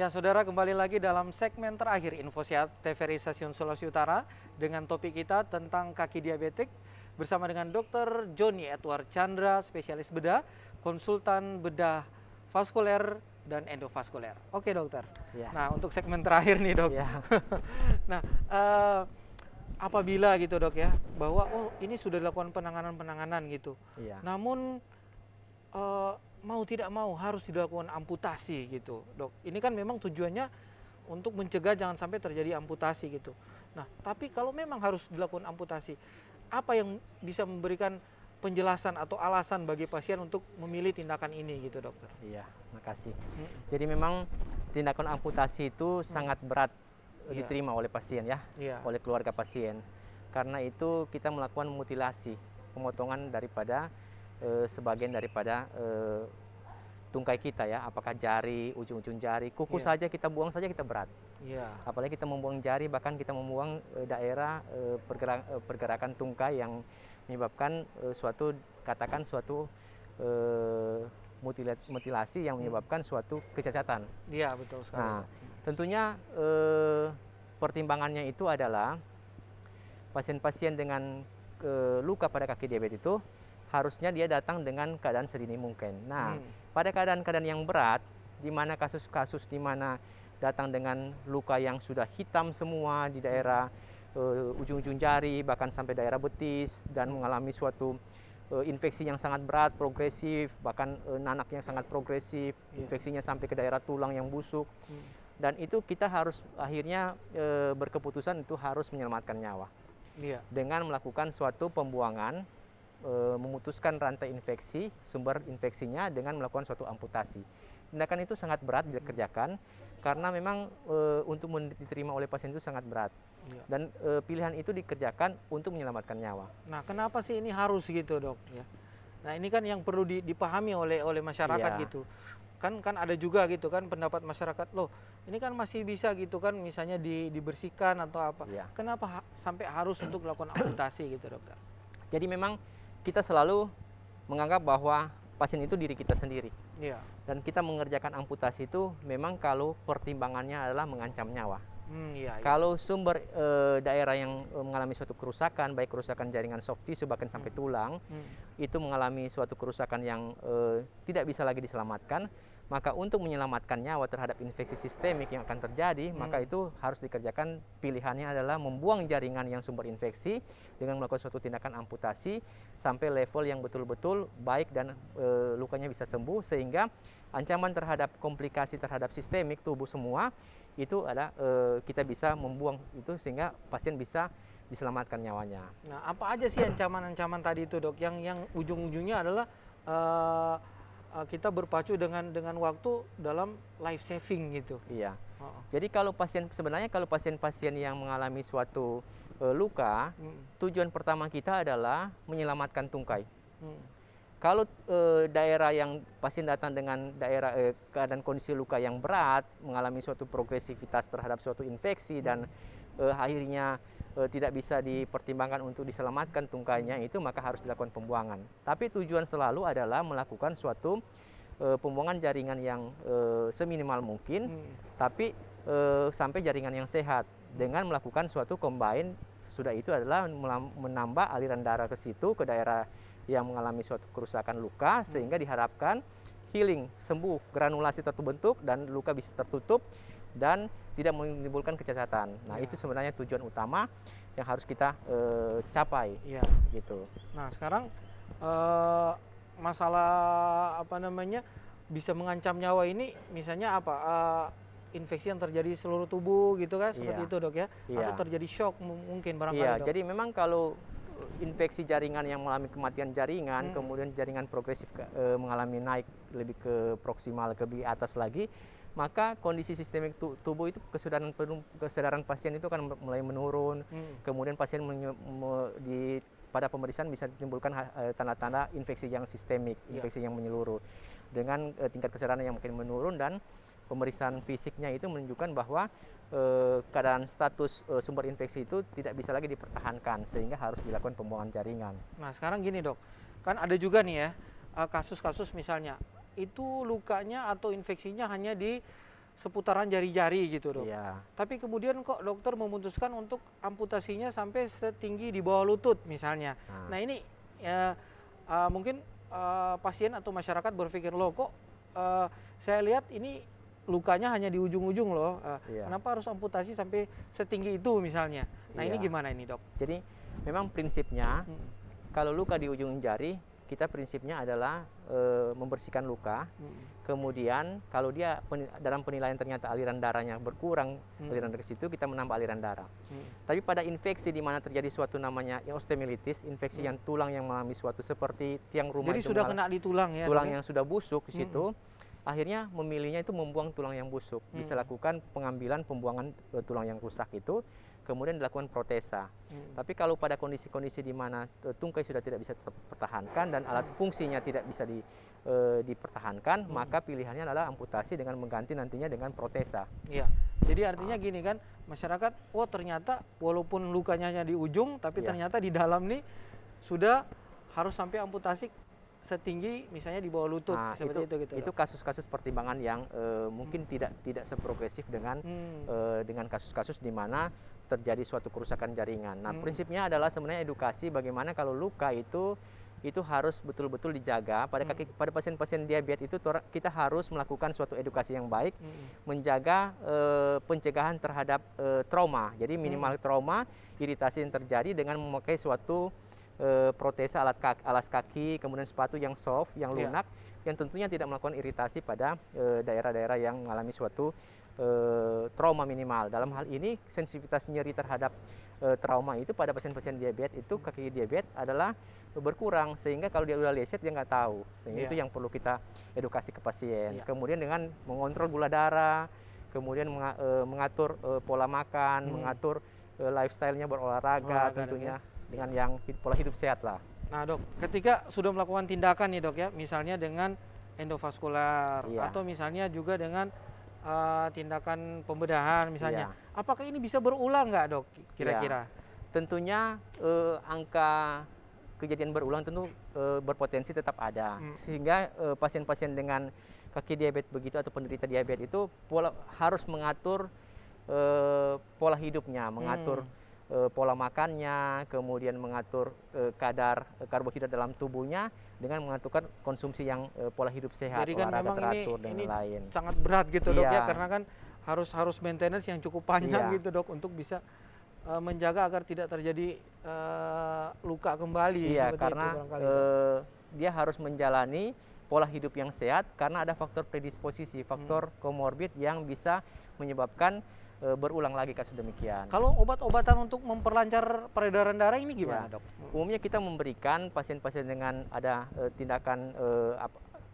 Ya, saudara, kembali lagi dalam segmen terakhir Info Sehat TVRI Stasiun Sulawesi Utara dengan topik kita tentang kaki diabetik bersama dengan Dr. Joni Edward Chandra, spesialis bedah, konsultan bedah vaskuler dan endovaskuler. Oke, dokter. Ya. Nah, untuk segmen terakhir nih, dok. Ya. Nah, apabila gitu, dok ya, bahwa ini sudah dilakukan penanganan gitu. Iya. Namun mau tidak mau harus dilakukan amputasi gitu, dok. Ini kan memang tujuannya untuk mencegah jangan sampai terjadi amputasi gitu. Nah, tapi kalau memang harus dilakukan amputasi, apa yang bisa memberikan penjelasan atau alasan bagi pasien untuk memilih tindakan ini gitu, dokter? Iya, makasih. Jadi memang tindakan amputasi itu sangat berat diterima oleh pasien ya, oleh keluarga pasien. Karena itu kita melakukan mutilasi, pemotongan daripada sebagian daripada tungkai kita ya, apakah jari, ujung-ujung jari, kuku saja kita buang saja kita berat. Apalagi kita membuang jari, bahkan kita membuang daerah pergerakan tungkai yang menyebabkan katakan suatu mutilasi yang menyebabkan suatu kecacatan. Iya, betul sekali. Nah, tentunya pertimbangannya itu adalah pasien-pasien dengan luka pada kaki diabetes itu harusnya dia datang dengan keadaan sedini mungkin. Nah, pada keadaan-keadaan yang berat, di mana kasus-kasus di mana datang dengan luka yang sudah hitam semua di daerah ujung-ujung jari, bahkan sampai daerah betis, dan mengalami suatu infeksi yang sangat berat, progresif, bahkan nanak yang sangat progresif, infeksinya sampai ke daerah tulang yang busuk. Dan itu kita harus akhirnya berkeputusan itu harus menyelamatkan nyawa. Dengan melakukan suatu pembuangan, memutuskan rantai infeksi, sumber infeksinya dengan melakukan suatu amputasi. Tindakan itu sangat berat dikerjakan karena memang untuk diterima oleh pasien itu sangat berat. Dan pilihan itu dikerjakan untuk menyelamatkan nyawa. Nah, kenapa sih ini harus gitu, dok? Ya. Nah, ini kan yang perlu dipahami oleh masyarakat gitu. Kan ada juga gitu kan pendapat masyarakat, loh ini kan masih bisa gitu kan misalnya dibersihkan atau apa. Kenapa sampai harus untuk melakukan amputasi gitu, dokter? Jadi memang kita selalu menganggap bahwa pasien itu diri kita sendiri. Dan kita mengerjakan amputasi itu memang kalau pertimbangannya adalah mengancam nyawa. Kalau sumber daerah yang mengalami suatu kerusakan, baik kerusakan jaringan soft tissue bahkan sampai tulang, itu mengalami suatu kerusakan yang tidak bisa lagi diselamatkan, maka untuk menyelamatkan nyawa terhadap infeksi sistemik yang akan terjadi, maka itu harus dikerjakan, pilihannya adalah membuang jaringan yang sumber infeksi dengan melakukan suatu tindakan amputasi sampai level yang betul-betul baik dan lukanya bisa sembuh, sehingga ancaman terhadap komplikasi terhadap sistemik tubuh semua itu ada kita bisa membuang itu sehingga pasien bisa diselamatkan nyawanya. Nah, apa aja sih ancaman-ancaman tadi itu, dok? Yang ujung-ujungnya adalah kita berpacu dengan waktu dalam life saving gitu. Iya. Jadi kalau sebenarnya kalau pasien-pasien yang mengalami suatu luka, tujuan pertama kita adalah menyelamatkan tungkai. Kalau daerah yang pasien datang dengan daerah keadaan kondisi luka yang berat, mengalami suatu progresivitas terhadap suatu infeksi dan akhirnya tidak bisa dipertimbangkan untuk diselamatkan tungkainya itu, maka harus dilakukan pembuangan. Tapi tujuan selalu adalah melakukan suatu pembuangan jaringan yang seminimal mungkin, tapi sampai jaringan yang sehat dengan melakukan suatu combine. Sesudah itu adalah menambah aliran darah ke situ, ke daerah yang mengalami suatu kerusakan luka, sehingga diharapkan healing, sembuh, granulasi terbentuk dan luka bisa tertutup dan tidak menimbulkan kecacatan. Nah, itu sebenarnya tujuan utama yang harus kita capai. Gitu. Nah, sekarang masalah apa namanya bisa mengancam nyawa ini, misalnya apa? Infeksi yang terjadi di seluruh tubuh gitu kan, seperti itu, dok ya? Atau terjadi shock mungkin barangkali, dok? Jadi memang kalau infeksi jaringan yang mengalami kematian jaringan, kemudian jaringan progresif mengalami naik lebih ke proksimal, ke atas lagi, maka kondisi sistemik tubuh itu kesadaran pasien itu akan mulai menurun. Kemudian pasien pada pemeriksaan bisa menimbulkan tanda-tanda infeksi yang sistemik, infeksi yang menyeluruh. Dengan tingkat kesadaran yang makin menurun dan pemeriksaan fisiknya itu menunjukkan bahwa keadaan status sumber infeksi itu tidak bisa lagi dipertahankan, sehingga harus dilakukan pembuangan jaringan. Nah, sekarang gini, dok, kan ada juga nih ya kasus-kasus misalnya itu lukanya atau infeksinya hanya di seputaran jari-jari gitu, Dok. Iya. Tapi kemudian kok dokter memutuskan untuk amputasinya sampai setinggi di bawah lutut misalnya. Nah ini mungkin pasien atau masyarakat berpikir, loh kok saya lihat ini lukanya hanya di ujung-ujung loh, kenapa harus amputasi sampai setinggi itu misalnya. Nah ini gimana ini, Dok? Jadi memang prinsipnya kalau luka di ujung jari, kita prinsipnya adalah membersihkan luka. Kemudian kalau dia dalam penilaian ternyata aliran darahnya berkurang, aliran dari situ kita menambah aliran darah. Tapi pada infeksi di mana terjadi suatu namanya osteomelitis, infeksi yang tulang yang mengalami suatu seperti tiang rumah. Jadi sudah kena di tulang ya? Tulang yang sudah busuk di situ, akhirnya memilihnya itu membuang tulang yang busuk. Bisa lakukan pengambilan, pembuangan tulang yang rusak itu, kemudian dilakukan protesa. Tapi kalau pada kondisi-kondisi di mana tungkai sudah tidak bisa terpertahankan dan alat fungsinya tidak bisa dipertahankan, maka pilihannya adalah amputasi dengan mengganti nantinya dengan protesa. Iya. Jadi artinya gini kan, masyarakat, oh ternyata walaupun lukanya hanya di ujung, tapi ternyata di dalam nih sudah harus sampai amputasi setinggi misalnya di bawah lutut, seperti itu gitu. Itu kasus-kasus pertimbangan yang mungkin tidak seprogresif dengan kasus-kasus di mana terjadi suatu kerusakan jaringan. Nah, prinsipnya adalah sebenarnya edukasi bagaimana kalau luka itu harus betul-betul dijaga. Pada pasien-pasien diabetes itu kita harus melakukan suatu edukasi yang baik, menjaga pencegahan terhadap trauma. Jadi minimal trauma, iritasi yang terjadi dengan memakai suatu protesa alas kaki, kemudian sepatu yang soft, yang lunak, yang tentunya tidak melakukan iritasi pada daerah-daerah yang mengalami suatu trauma minimal. Dalam hal ini sensitivitas nyeri terhadap trauma itu pada pasien-pasien diabetes itu kaki diabetes adalah berkurang, sehingga kalau dia udah leset dia nggak tahu. Sehingga itu yang perlu kita edukasi ke pasien. Kemudian dengan mengontrol gula darah, kemudian mengatur pola makan, mengatur lifestyle-nya berolahraga tentunya dengan yang pola hidup sehat lah. Nah, Dok, ketika sudah melakukan tindakan nih, Dok ya, misalnya dengan endovaskular atau misalnya juga dengan tindakan pembedahan misalnya, apakah ini bisa berulang nggak, Dok, kira-kira? Tentunya angka kejadian berulang tentu berpotensi tetap ada, sehingga pasien-pasien dengan kaki diabetes begitu atau penderita diabetes itu harus mengatur pola hidupnya, mengatur pola makannya, kemudian mengatur kadar karbohidrat dalam tubuhnya dengan mengaturkan konsumsi yang pola hidup sehat, jadi kan olahraga memang teratur dan lain. Sangat berat gitu, Dok ya, karena kan harus maintenance yang cukup panjang gitu, Dok, untuk bisa menjaga agar tidak terjadi luka kembali. Karena dia harus menjalani pola hidup yang sehat karena ada faktor predisposisi, faktor komorbid yang bisa menyebabkan berulang lagi kasus demikian. Kalau obat-obatan untuk memperlancar peredaran darah ini gimana, Dok? Umumnya kita memberikan pasien-pasien dengan ada tindakan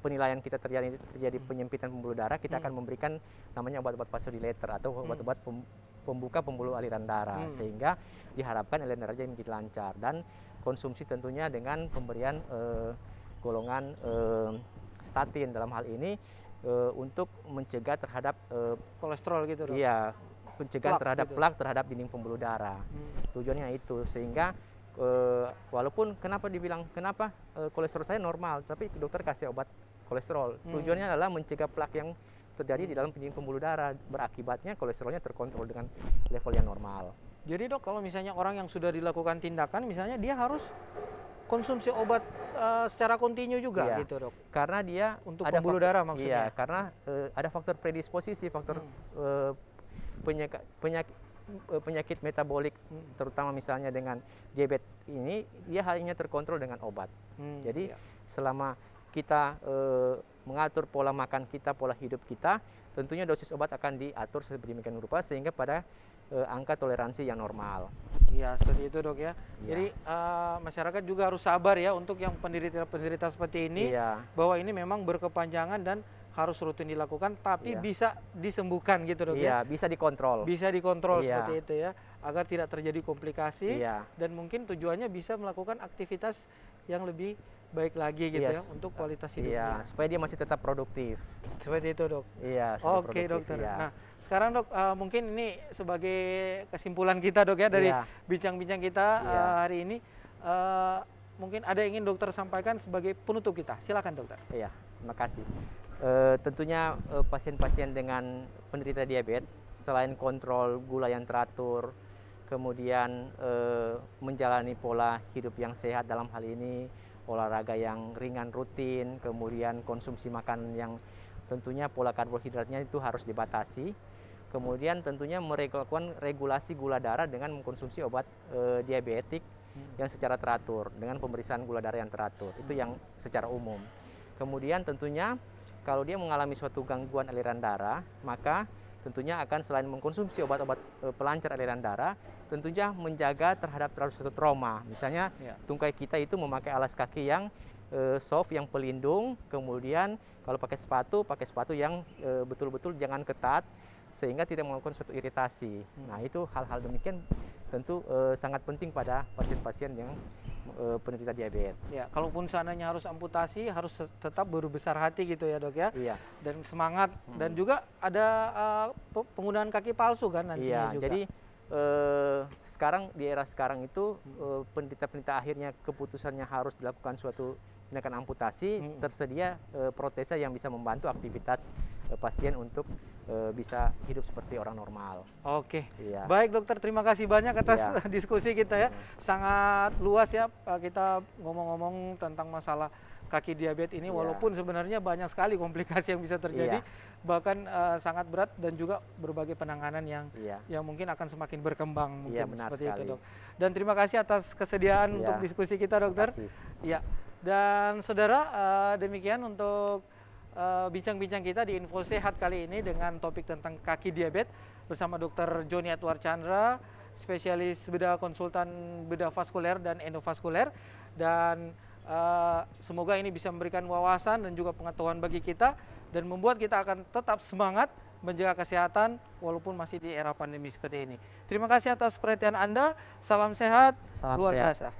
penilaian kita terjadi penyempitan pembuluh darah, kita akan memberikan namanya obat-obat vasodilator atau obat-obat pembuka pembuluh aliran darah, sehingga diharapkan aliran darahnya menjadi lancar, dan konsumsi tentunya dengan pemberian golongan statin dalam hal ini untuk mencegah terhadap kolesterol gitu, Dok? Iya, pencegahan terhadap plak terhadap dinding pembuluh darah. Tujuannya itu, sehingga walaupun kenapa kolesterol saya normal, tapi dokter kasih obat kolesterol. Tujuannya adalah mencegah plak yang terjadi di dalam dinding pembuluh darah, berakibatnya kolesterolnya terkontrol dengan level yang normal. Jadi, Dok, kalau misalnya orang yang sudah dilakukan tindakan, misalnya dia harus konsumsi obat secara kontinu juga gitu, Dok? Karena dia untuk pembuluh darah maksudnya? Iya, karena ada faktor predisposisi, faktor penyakit metabolik, terutama misalnya dengan diabetes ini, dia hanya terkontrol dengan obat. Jadi selama kita mengatur pola makan kita, pola hidup kita, tentunya dosis obat akan diatur sedemikian rupa sehingga pada angka toleransi yang normal. Iya, seperti itu, Dok ya. Jadi masyarakat juga harus sabar ya untuk yang penderita seperti ini, bahwa ini memang berkepanjangan dan harus rutin dilakukan, tapi bisa disembuhkan gitu, Dok ya. Bisa dikontrol. Bisa dikontrol seperti itu ya, agar tidak terjadi komplikasi dan mungkin tujuannya bisa melakukan aktivitas yang lebih baik lagi gitu ya untuk kualitas hidupnya. Supaya dia masih tetap produktif. Seperti itu, Dok. Oke, Dokter. Nah, sekarang, Dok, mungkin ini sebagai kesimpulan kita, Dok ya, dari bincang-bincang kita hari ini, mungkin ada yang ingin dokter sampaikan sebagai penutup kita. Silakan, Dokter. Iya, terima kasih. Tentunya pasien-pasien dengan penderita diabetes selain kontrol gula yang teratur, kemudian menjalani pola hidup yang sehat, dalam hal ini olahraga yang ringan rutin, kemudian konsumsi makanan yang tentunya pola karbohidratnya itu harus dibatasi. Kemudian tentunya melakukan regulasi gula darah dengan mengkonsumsi obat diabetik yang secara teratur, dengan pemeriksaan gula darah yang teratur. Itu yang secara umum. Kemudian tentunya kalau dia mengalami suatu gangguan aliran darah, maka tentunya akan selain mengkonsumsi obat-obat pelancar aliran darah, tentunya menjaga terhadap suatu trauma. Misalnya tungkai kita itu memakai alas kaki yang soft, yang pelindung, kemudian kalau pakai sepatu yang betul-betul jangan ketat, sehingga tidak melakukan suatu iritasi. Nah, itu hal-hal demikian tentu sangat penting pada pasien-pasien yang penderita diabetes. Ya, kalaupun seandainya harus amputasi, harus tetap berbesar hati gitu ya dok ya. Iya. Dan semangat dan juga ada penggunaan kaki palsu kan nantinya juga. Jadi sekarang di era sekarang itu penderita-penderita akhirnya keputusannya harus dilakukan suatu tindakan amputasi, tersedia protesa yang bisa membantu aktivitas pasien untuk bisa hidup seperti orang normal. Oke, Iya. baik dokter, terima kasih banyak atas diskusi kita ya. Sangat luas ya kita ngomong-ngomong tentang masalah kaki diabetes ini, walaupun sebenarnya banyak sekali komplikasi yang bisa terjadi, bahkan sangat berat dan juga berbagai penanganan yang mungkin akan semakin berkembang mungkin seperti itu dok. Dan terima kasih atas kesediaan untuk diskusi kita dokter. Ya, dan saudara demikian untuk bincang-bincang kita di Info Sehat kali ini dengan topik tentang kaki diabetes bersama Dr. Joni Edward Chandra, spesialis bedah konsultan bedah vaskuler dan endovaskuler, dan semoga ini bisa memberikan wawasan dan juga pengetahuan bagi kita dan membuat kita akan tetap semangat menjaga kesehatan walaupun masih di era pandemi seperti ini. Terima kasih atas perhatian Anda. Salam sehat, luar biasa.